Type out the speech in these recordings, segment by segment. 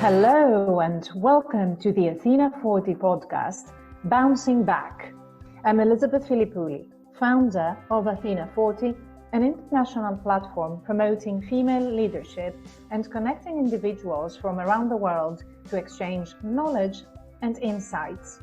Hello and welcome to the Athena 40 podcast, Bouncing Back. I'm Elizabeth Filippouli, founder of Athena 40, an international platform promoting female leadership and connecting individuals from around the world to exchange knowledge and insights.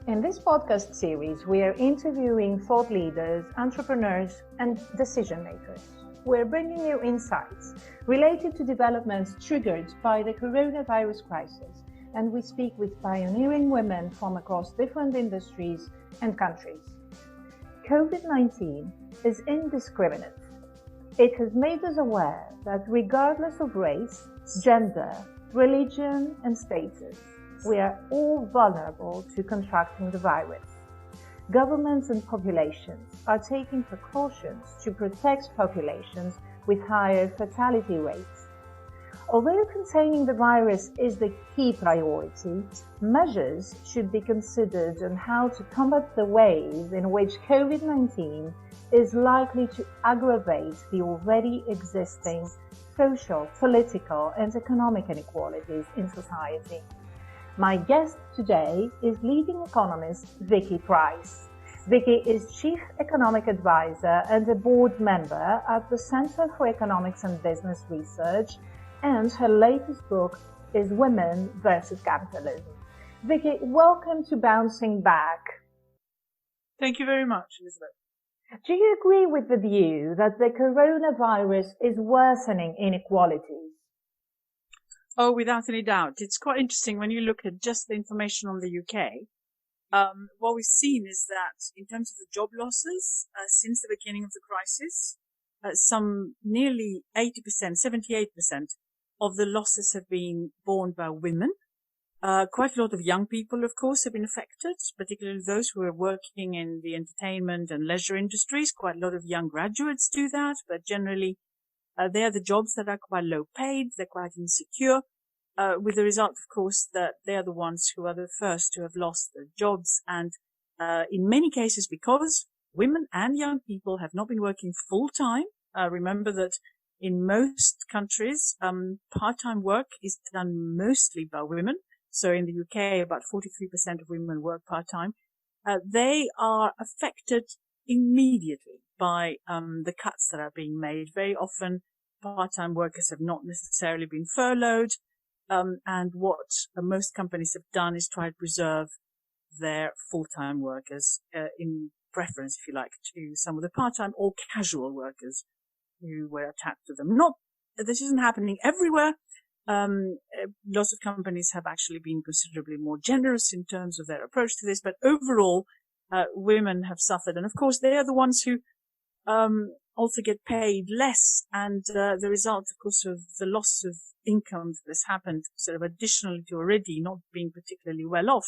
In this podcast series, we are interviewing thought leaders, entrepreneurs, and decision makers. We're bringing you insights related to developments triggered by the coronavirus crisis, and we speak with pioneering women from across different industries and countries. COVID-19 is indiscriminate. It has made us aware that regardless of race, gender, religion, and status, we are all vulnerable to contracting the virus. Governments and populations are taking precautions to protect populations with higher fatality rates. Although containing the virus is the key priority, measures should be considered on how to combat the ways in which COVID-19 is likely to aggravate the already existing social, political, and economic inequalities in society. My guest today is leading economist Vicky Pryce. Vicky is Chief Economic Advisor and a board member at the Center for Economics and Business Research, and her latest book is Women versus Capitalism. Vicky, welcome to Bouncing Back. Thank you very much, Elizabeth. Do you agree with the view that the coronavirus is worsening inequalities? Oh, without any doubt. It's quite interesting when you look at just the information on the UK. What we've seen is that in terms of the job losses, since the beginning of the crisis, some nearly 80%, 78% of the losses have been borne by women. Quite a lot of young people, of course, have been affected, particularly those who are working in the entertainment and leisure industries. Quite a lot of young graduates do that, but generally, they are the jobs that are quite low paid, they're quite insecure, with the result, of course, that they are the ones who are the first to have lost their jobs. And in many cases, because women and young people have not been working full time. Remember that in most countries, part-time work is done mostly by women. So in the UK, about 43% of women work part-time. They are affected immediately by the cuts that are being made. Very often, part-time workers have not necessarily been furloughed, and what most companies have done is try to preserve their full-time workers, in preference, if you like, to some of the part-time or casual workers who were attached to them. This isn't happening everywhere. Lots of companies have actually been considerably more generous in terms of their approach to this, but overall, women have suffered. And of course, they are the ones who also get paid less. And the result, of course, of the loss of income that has happened, sort of additionally to already not being particularly well off,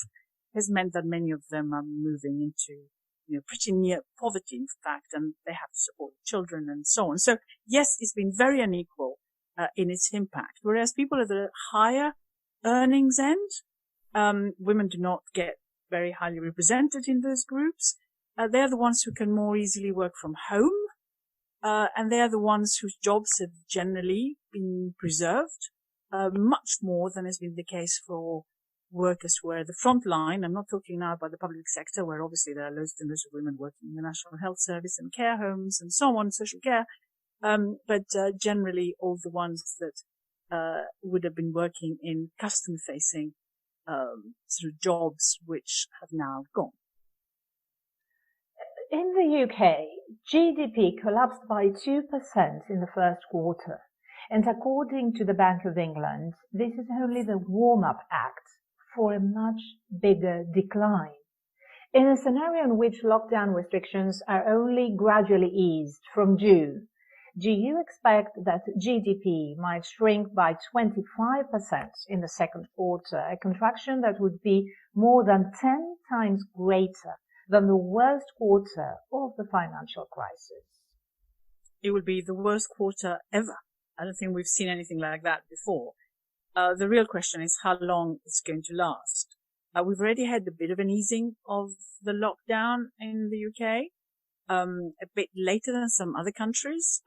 has meant that many of them are moving into, pretty near poverty, in fact, and they have to support children and so on. So yes, it's been very unequal in its impact. Whereas people at the higher earnings end, women do not get very highly represented in those groups. They're the ones who can more easily work from home. And they're the ones whose jobs have generally been preserved, much more than has been the case for workers who are at the front line. I'm not talking now about the public sector, where obviously there are loads and loads of women working in the National Health Service and care homes and so on, social care. But generally all the ones that would have been working in customer-facing sort of jobs, which have now gone. In the UK, GDP collapsed by 2% in the first quarter. And according to the Bank of England, this is only the warm-up act for a much bigger decline. In a scenario in which lockdown restrictions are only gradually eased from June, do you expect that GDP might shrink by 25% in the second quarter, a contraction that would be more than 10 times greater than the worst quarter of the financial crisis? It will be the worst quarter ever. I don't think we've seen anything like that before. The real question is how long it's going to last. We've already had a bit of an easing of the lockdown in the UK, a bit later than some other countries,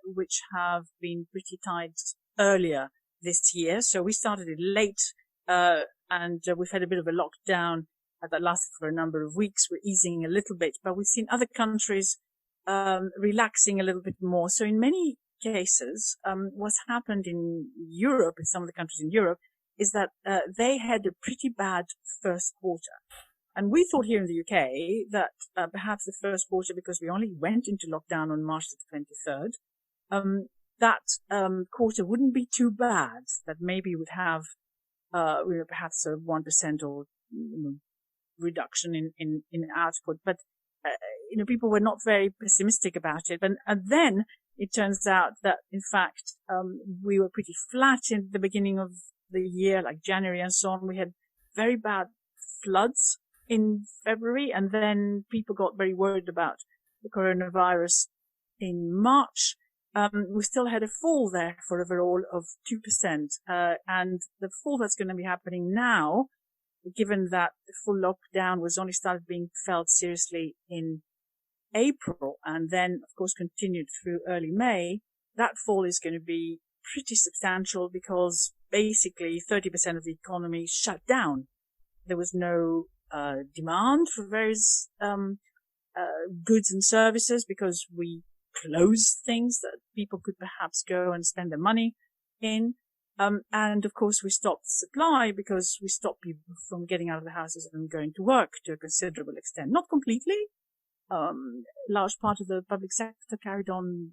which have been pretty tight earlier this year. So we started it late, and we've had a bit of a lockdown that lasted for a number of weeks. We're easing a little bit, but we've seen other countries relaxing a little bit more. So in many cases, what's happened in Europe, in some of the countries in Europe, is that they had a pretty bad first quarter. And we thought here in the UK that perhaps the first quarter, because we only went into lockdown on March the 23rd, that quarter wouldn't be too bad, that maybe would have perhaps a 1% or reduction in output. But people were not very pessimistic about it. And then it turns out that, in fact, we were pretty flat in the beginning of the year, like January and so on. We had very bad floods in February, and then people got very worried about the coronavirus in March. We still had a fall there for overall of 2%. And the fall that's going to be happening now, given that the full lockdown was only started being felt seriously in April and then, of course, continued through early May, that fall is going to be pretty substantial because basically 30% of the economy shut down. There was no demand for various goods and services because we closed things that people could perhaps go and spend their money in. And of course, we stopped supply because we stopped people from getting out of the houses and going to work to a considerable extent. Not completely. Large part of the public sector carried on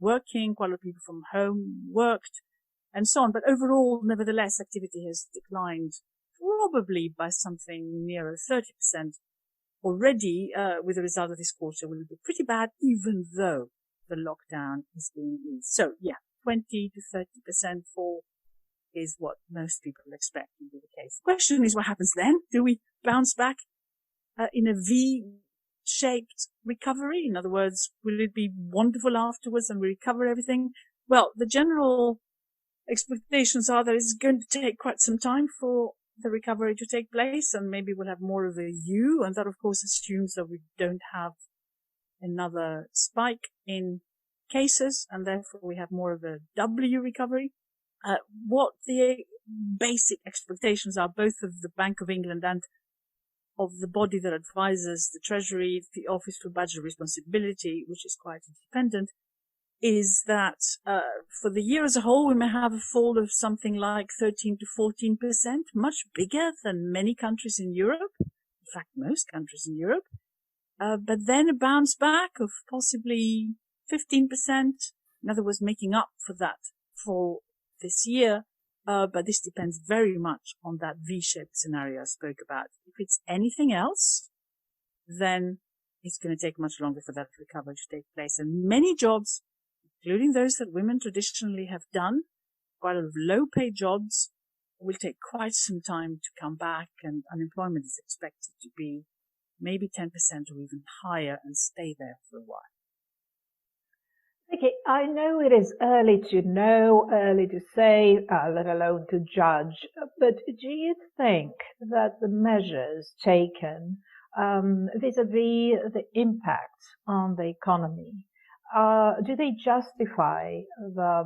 working. Quite a lot of people from home worked and so on. But overall, nevertheless, activity has declined probably by something nearer 30% already, with the result of this quarter will be pretty bad, even though the lockdown is being eased. So yeah, 20 to 30% fall is what most people expect to be the case. The question is, what happens then? Do we bounce back in a V-shaped recovery? In other words, will it be wonderful afterwards and we recover everything? Well, the general expectations are that it's going to take quite some time for the recovery to take place, and maybe we'll have more of a U, and that of course assumes that we don't have another spike in cases, and therefore we have more of a W recovery. What the basic expectations are, both of the Bank of England and of the body that advises the Treasury, the Office for Budget Responsibility, which is quite independent, is that for the year as a whole, we may have a fall of something like 13 to 14%, much bigger than many countries in Europe. In fact, most countries in Europe. But then a bounce back of possibly 15%. In other words, making up for that fall this year. But this depends very much on that V-shaped scenario I spoke about. If it's anything else, then it's going to take much longer for that recovery to take place. And many jobs, including those that women traditionally have done, quite a lot of low-paid jobs, will take quite some time to come back, and unemployment is expected to be maybe 10% or even higher and stay there for a while. Okay, I know it is early to know, early to say, let alone to judge, but do you think that the measures taken vis-à-vis the impact on the economy, do they justify the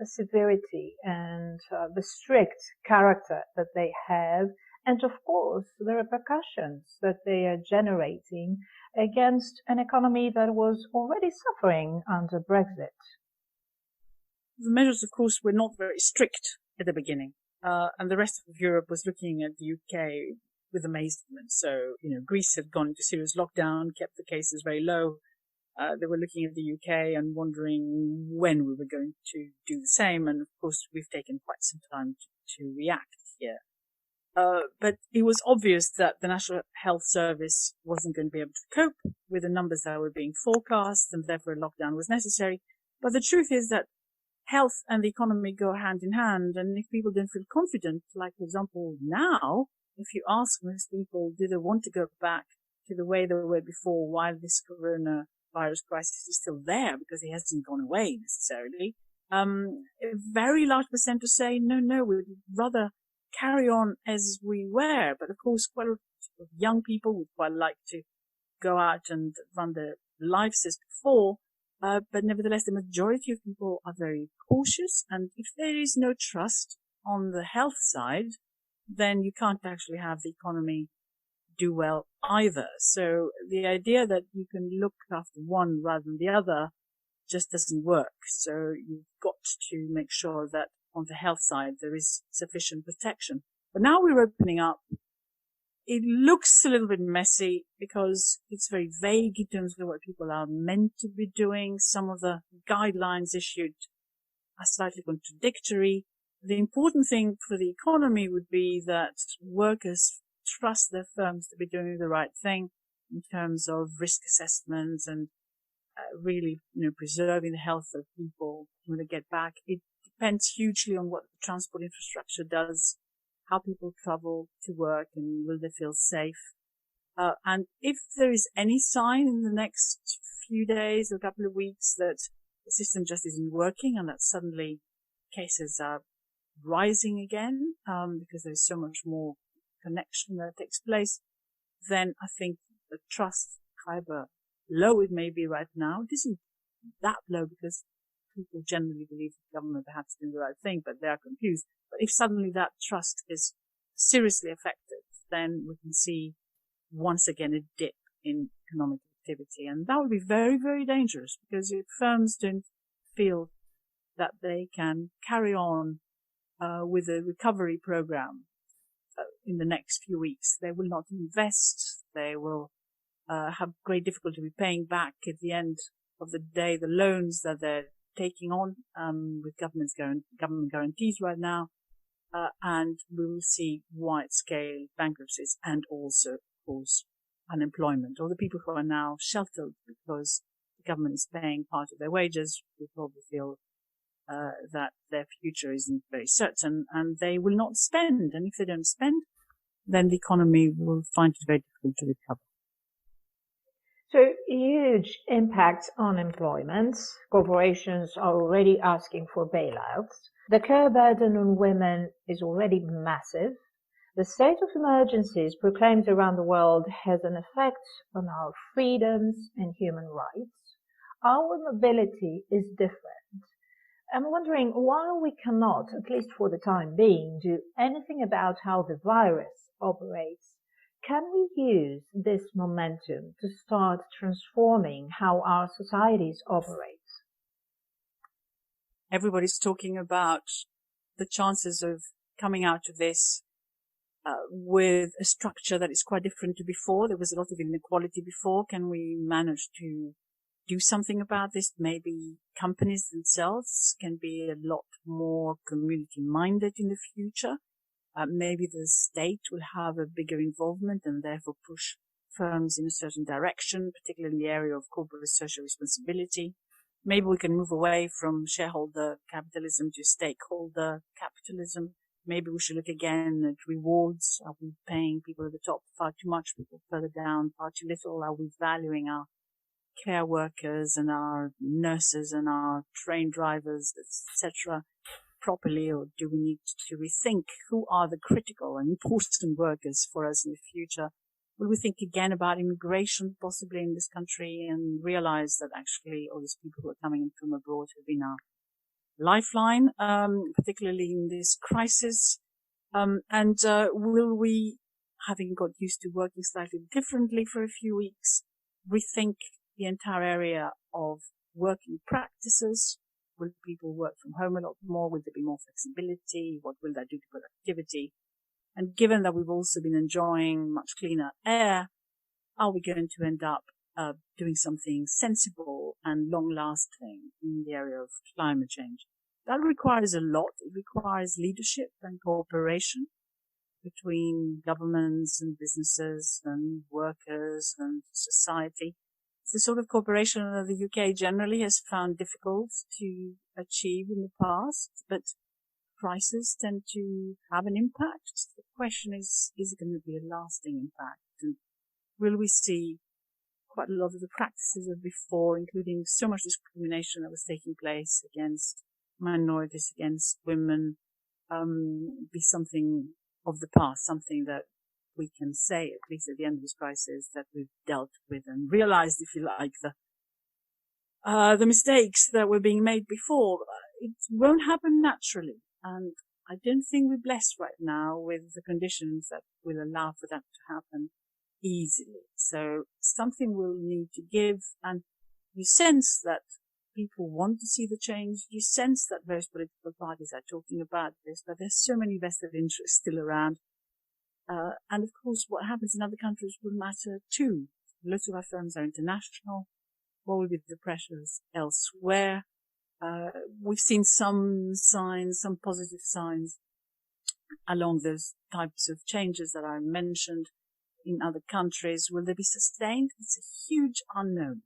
severity and the strict character that they have, and of course the repercussions that they are generating against an economy that was already suffering under Brexit? The measures, of course, were not very strict at the beginning, and the rest of Europe was looking at the UK with amazement. So, Greece had gone into serious lockdown, kept the cases very low. They were looking at the UK and wondering when we were going to do the same. And of course, we've taken quite some time to react here. But it was obvious that the National Health Service wasn't going to be able to cope with the numbers that were being forecast, and therefore a lockdown was necessary. But the truth is that health and the economy go hand in hand. And if people don't feel confident, like, for example, now, if you ask most people, do they want to go back to the way they were before while this coronavirus crisis is still there, because it hasn't gone away necessarily, a very large percent to say, no, we'd rather carry on as we were. But of course, quite a lot of young people would quite like to go out and run their lives as before. But nevertheless, the majority of people are very cautious. And if there is no trust on the health side, then you can't actually have the economy do well either. So the idea that you can look after one rather than the other just doesn't work. So you've got to make sure that on the health side there is sufficient protection. But now we're opening up. It looks a little bit messy because it's very vague in terms of what people are meant to be doing. Some of the guidelines issued are slightly contradictory. The important thing for the economy would be that workers trust their firms to be doing the right thing in terms of risk assessments and really, preserving the health of people when they get back. It depends hugely on what the transport infrastructure does, how people travel to work, and will they feel safe. And if there is any sign in the next few days or a couple of weeks that the system just isn't working and that suddenly cases are rising again, because there's so much more connection that takes place, then I think the trust, however low it may be right now, it isn't that low because people generally believe the government perhaps doing the right thing, but they are confused. But if suddenly that trust is seriously affected, then we can see once again a dip in economic activity. And that would be very, very dangerous because if firms don't feel that they can carry on with a recovery program in the next few weeks, they will not invest. They will have great difficulty with paying back at the end of the day the loans that they're taking on with government guarantees right now, and we will see wide-scale bankruptcies and also, of course, unemployment. All the people who are now sheltered because the government is paying part of their wages will probably feel that their future isn't very certain, and they will not spend. And if they don't spend, then the economy will find it very difficult to recover. So huge impact on employment. Corporations are already asking for bailouts. The care burden on women is already massive. The state of emergencies proclaimed around the world has an effect on our freedoms and human rights. Our mobility is different. I'm wondering why we cannot, at least for the time being, do anything about how the virus operates. Can we use this momentum to start transforming how our societies operate? Everybody's talking about the chances of coming out of this with a structure that is quite different to before. There was a lot of inequality before. Can we manage to do something about this? Maybe companies themselves can be a lot more community-minded in the future. Maybe the state will have a bigger involvement and therefore push firms in a certain direction, particularly in the area of corporate social responsibility. Maybe we can move away from shareholder capitalism to stakeholder capitalism. Maybe we should look again at rewards. Are we paying people at the top far too much, people further down far too little? Are we valuing our care workers and our nurses and our train drivers, etc., properly, or do we need to rethink who are the critical and important workers for us in the future? Will we think again about immigration possibly in this country and realize that actually all these people who are coming in from abroad have been our lifeline, particularly in this crisis? And will we, having got used to working slightly differently for a few weeks, rethink the entire area of working practices? Will people work from home a lot more? Will there be more flexibility? What will that do to productivity? And given that we've also been enjoying much cleaner air, are we going to end up doing something sensible and long-lasting in the area of climate change? That requires a lot. It requires leadership and cooperation between governments and businesses and workers and society. It's the sort of cooperation that the UK generally has found difficult to achieve in the past, but crises tend to have an impact. The question is it going to be a lasting impact? And will we see quite a lot of the practices of before, including so much discrimination that was taking place against minorities, against women, be something of the past, something that we can say, at least at the end of this crisis, that we've dealt with and realized, if you like, the mistakes that were being made before. It won't happen naturally. And I don't think we're blessed right now with the conditions that will allow for that to happen easily. So something will need to give, and you sense that people want to see the change. You sense that various political parties are talking about this, but there's so many vested interests still around. And of course, what happens in other countries will matter too. Lots of our firms are international. What will be the pressures elsewhere? We've seen some signs, some positive signs along those types of changes that I mentioned in other countries. Will they be sustained? It's a huge unknown.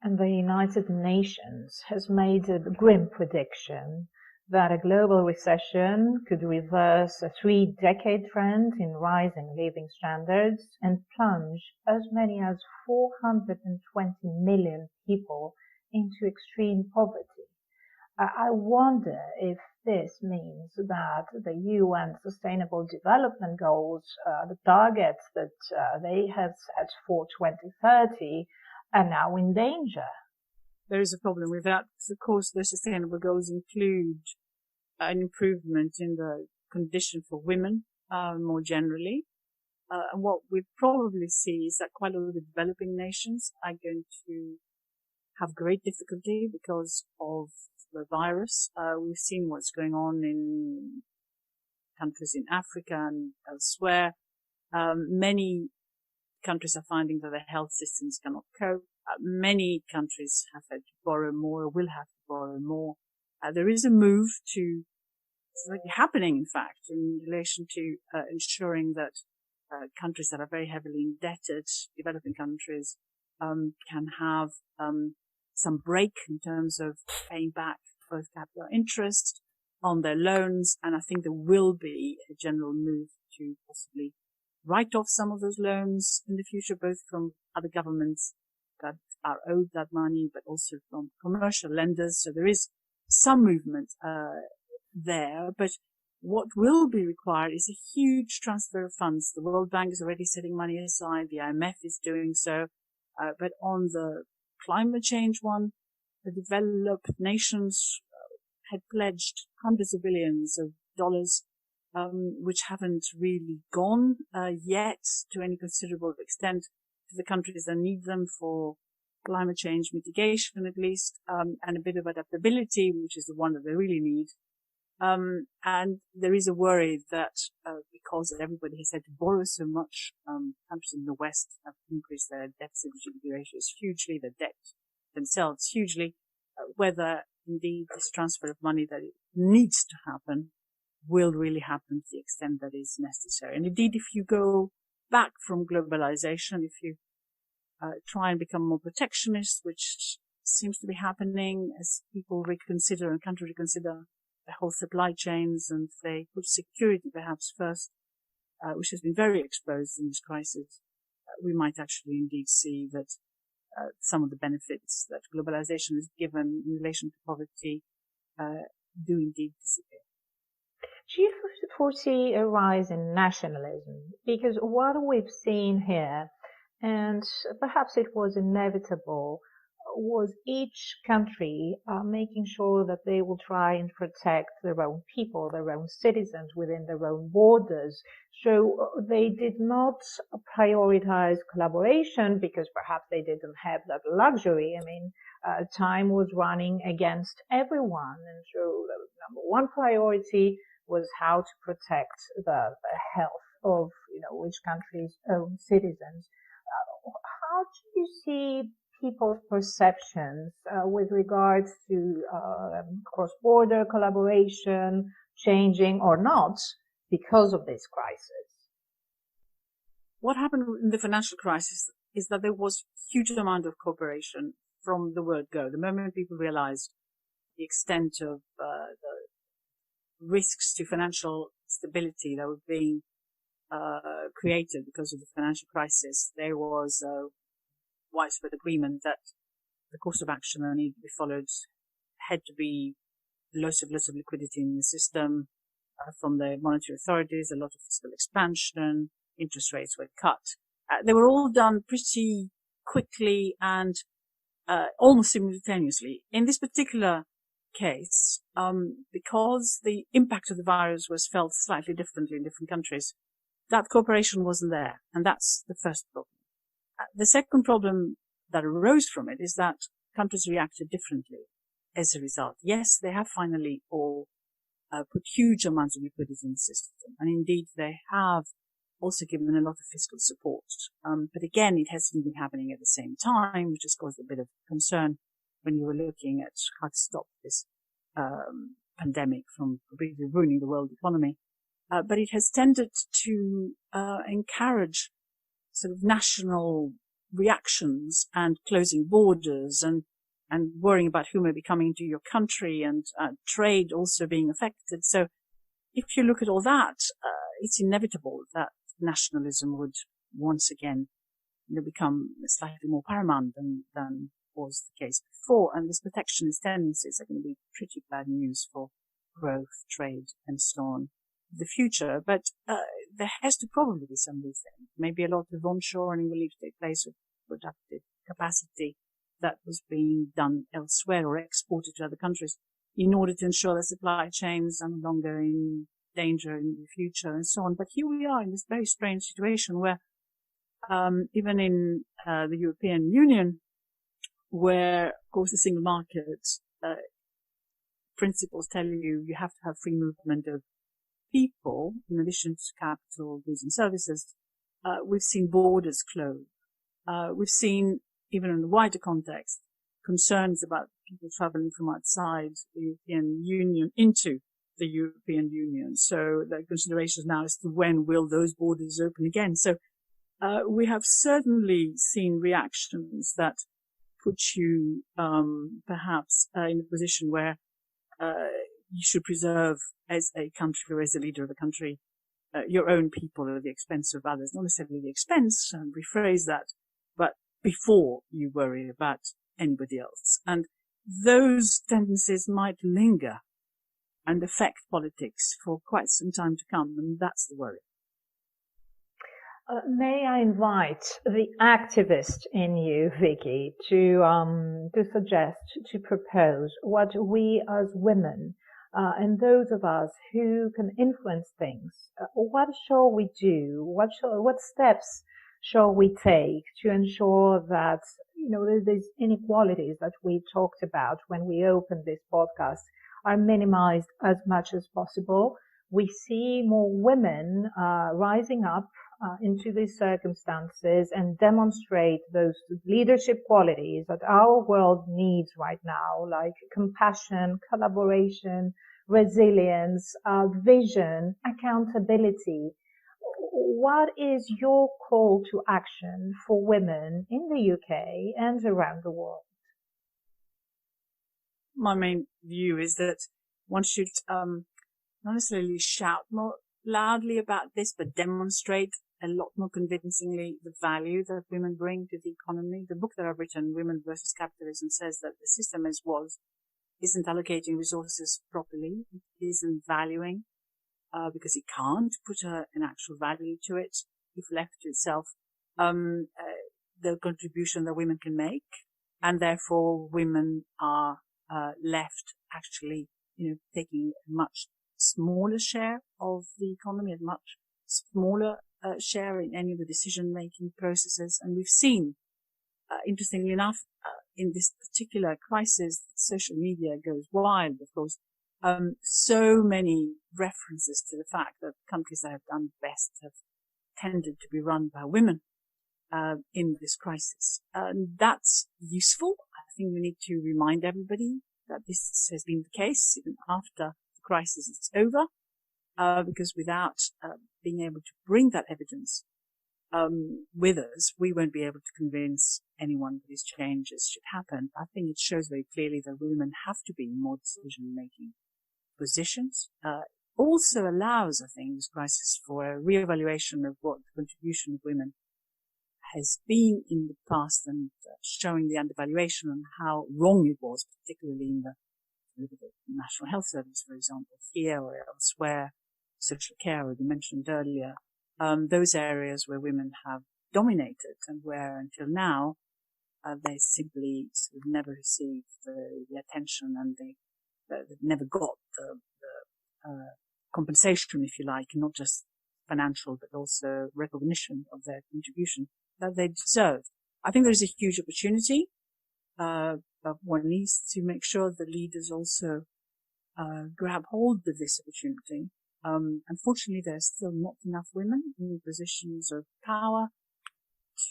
And the United Nations has made a grim prediction that a global recession could reverse a 3-decade trend in rising living standards and plunge as many as 420 million people into extreme poverty. I wonder if this means that the UN Sustainable Development Goals, the targets that they have set for 2030, are now in danger. There is a problem with that. Of course, the sustainable goals include an improvement in the condition for women more generally. And what we probably see is that quite a lot of the developing nations are going to have great difficulty because of the virus. We've seen what's going on in countries in Africa and elsewhere. Many countries are finding that their health systems cannot cope. Many countries have had to borrow more or will have to borrow more. There is a move to, it's already happening, in fact, in relation to ensuring that countries that are very heavily indebted, developing countries, can have some break in terms of paying back both capital interest on their loans. And I think there will be a general move to possibly write off some of those loans in the future, both from other governments that are owed that money, but also from commercial lenders. So there is some movement there. But what will be required is a huge transfer of funds. The World Bank is already setting money aside. The IMF is doing so. But on the climate change one, the developed nations had pledged hundreds of billions of dollars, which haven't really gone yet to any considerable extent to the countries that need them for climate change mitigation, at least, and a bit of adaptability, which is the one that they really need. And there is a worry that because everybody has had to borrow so much, countries in the West have increased their deficit to GDP ratios hugely, their debt themselves hugely, whether indeed this transfer of money that it needs to happen will really happen to the extent that is necessary. And indeed, if you go back from globalization, if you try and become more protectionist, which seems to be happening as people reconsider and countries reconsider the whole supply chains, and they put security perhaps first, which has been very exposed in this crisis, we might actually indeed see that some of the benefits that globalization has given in relation to poverty do indeed disappear. Do you foresee a rise in nationalism? Because what we've seen here, and perhaps it was inevitable, was each country making sure that they will try and protect their own people, their own citizens within their own borders. So they did not prioritize collaboration because perhaps they didn't have that luxury. I mean, time was running against everyone. And so the number one priority was how to protect the health of, each country's own citizens. How do you see people's perceptions with regards to cross-border collaboration changing or not because of this crisis? What happened in the financial crisis is that there was a huge amount of cooperation from the word go. The moment people realized the extent of the risks to financial stability that were being created because of the financial crisis, there was a widespread agreement that the course of action that needed to be followed had to be lots of liquidity in the system from the monetary authorities, a lot of fiscal expansion, interest rates were cut. They were all done pretty quickly and almost simultaneously. In this particular case, because the impact of the virus was felt slightly differently in different countries, that cooperation wasn't there. And that's the first problem. The second problem that arose from it is that countries reacted differently as a result. Yes, they have finally all put huge amounts of liquidity in the system. And indeed, they have also given a lot of fiscal support. But again, it hasn't been happening at the same time, which has caused a bit of concern when you were looking at how to stop this pandemic from completely ruining the world economy. But it has tended to encourage sort of national reactions and closing borders and worrying about who may be coming into your country and trade also being affected. So if you look at all that, it's inevitable that nationalism would once again become slightly more paramount than was the case before. And these protectionist tendencies are going to be pretty bad news for growth, trade, and so on in the future. But there has to probably be some rethink. Maybe a lot of onshoring will need to take place with productive capacity that was being done elsewhere or exported to other countries in order to ensure that supply chains are no longer in danger in the future and so on. But here we are in this very strange situation where even in the European Union, where, of course, the single market principles tell you have to have free movement of people in addition to capital, goods and services, we've seen borders close. We've seen, even in the wider context, concerns about people traveling from outside the European Union into the European Union. So the considerations now as to when will those borders open again. So we have certainly seen reactions that put you perhaps in a position where you should preserve as a country or as a leader of a country your own people at the expense of others. Not necessarily the expense, rephrase that, but before you worry about anybody else. And those tendencies might linger and affect politics for quite some time to come, and that's the worry. May I invite the activist in you, Vicky, to suggest, to propose what we as women and those of us who can influence things, what shall we do? What steps shall we take to ensure that, these inequalities that we talked about when we opened this podcast are minimized as much as possible? We see more women rising up into these circumstances and demonstrate those leadership qualities that our world needs right now, like compassion, collaboration, resilience, vision, accountability. What is your call to action for women in the UK and around the world? My main view is that one should not necessarily shout more loudly about this, but demonstrate a lot more convincingly the value that women bring to the economy. The book that I've written, Women versus Capitalism, says that the system as was isn't allocating resources properly. It isn't valuing, because it can't put an actual value to it if left to itself, the contribution that women can make. And therefore women are left actually, taking a much smaller share of the economy, a much smaller share in any of the decision-making processes. And we've seen, interestingly enough, in this particular crisis, social media goes wild, of course. So many references to the fact that countries that have done best have tended to be run by women in this crisis. That's useful. I think we need to remind everybody that this has been the case even after the crisis is over, because without being able to bring that evidence with us, we won't be able to convince anyone that these changes should happen. I think it shows very clearly that women have to be in more decision-making positions. Also allows, I think, this crisis for a reevaluation of what the contribution of women has been in the past, and showing the undervaluation and how wrong it was, particularly in the National Health Service, for example, here or elsewhere, social care, already mentioned earlier, those areas where women have dominated and where until now they simply sort of never received the attention, and they never got the compensation, if you like, not just financial, but also recognition of their contribution that they deserved. I think there's a huge opportunity, but one needs to make sure the leaders also grab hold of this opportunity. Unfortunately, there's still not enough women in positions of power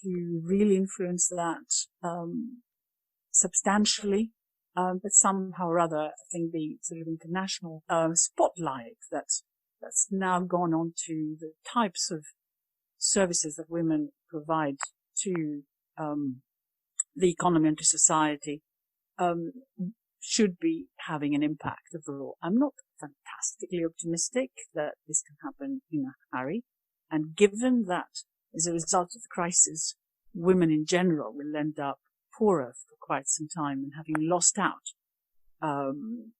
to really influence that substantially. But somehow or other, I think the sort of international spotlight that's now gone on to the types of services that women provide to the economy and to society should be having an impact overall. I'm not fantastically optimistic that this can happen in a hurry. And given that as a result of the crisis, women in general will end up poorer for quite some time and having lost out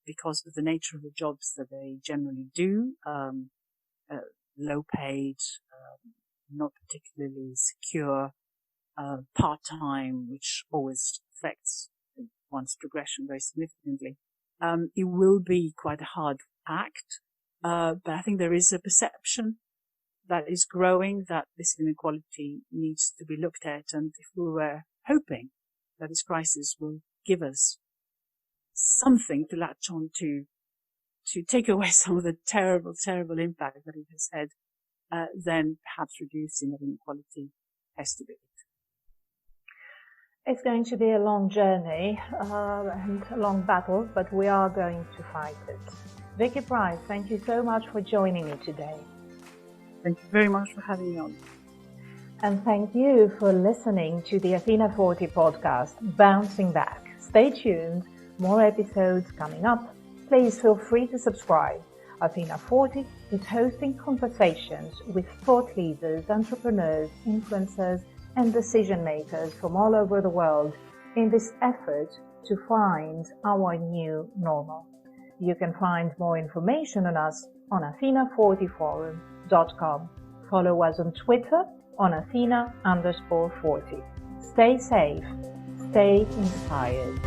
because of the nature of the jobs that they generally do, low paid, not particularly secure, part-time, which always affects one's progression very significantly. It will be quite a hard act, but I think there is a perception that is growing that this inequality needs to be looked at. And if we were hoping that this crisis will give us something to latch on to take away some of the terrible, terrible impact that it has had, then perhaps reducing that inequality has to be. It's going to be a long journey and a long battle, but we are going to fight it. Vicky Price, thank you so much for joining me today. Thank you very much for having me on. And thank you for listening to the Athena 40 podcast, Bouncing Back. Stay tuned, more episodes coming up. Please feel free to subscribe. Athena 40 is hosting conversations with thought leaders, entrepreneurs, influencers, and decision makers from all over the world in this effort to find our new normal. You can find more information on us on athena40forum.com. Follow us on Twitter on Athena_40. Stay safe, stay inspired.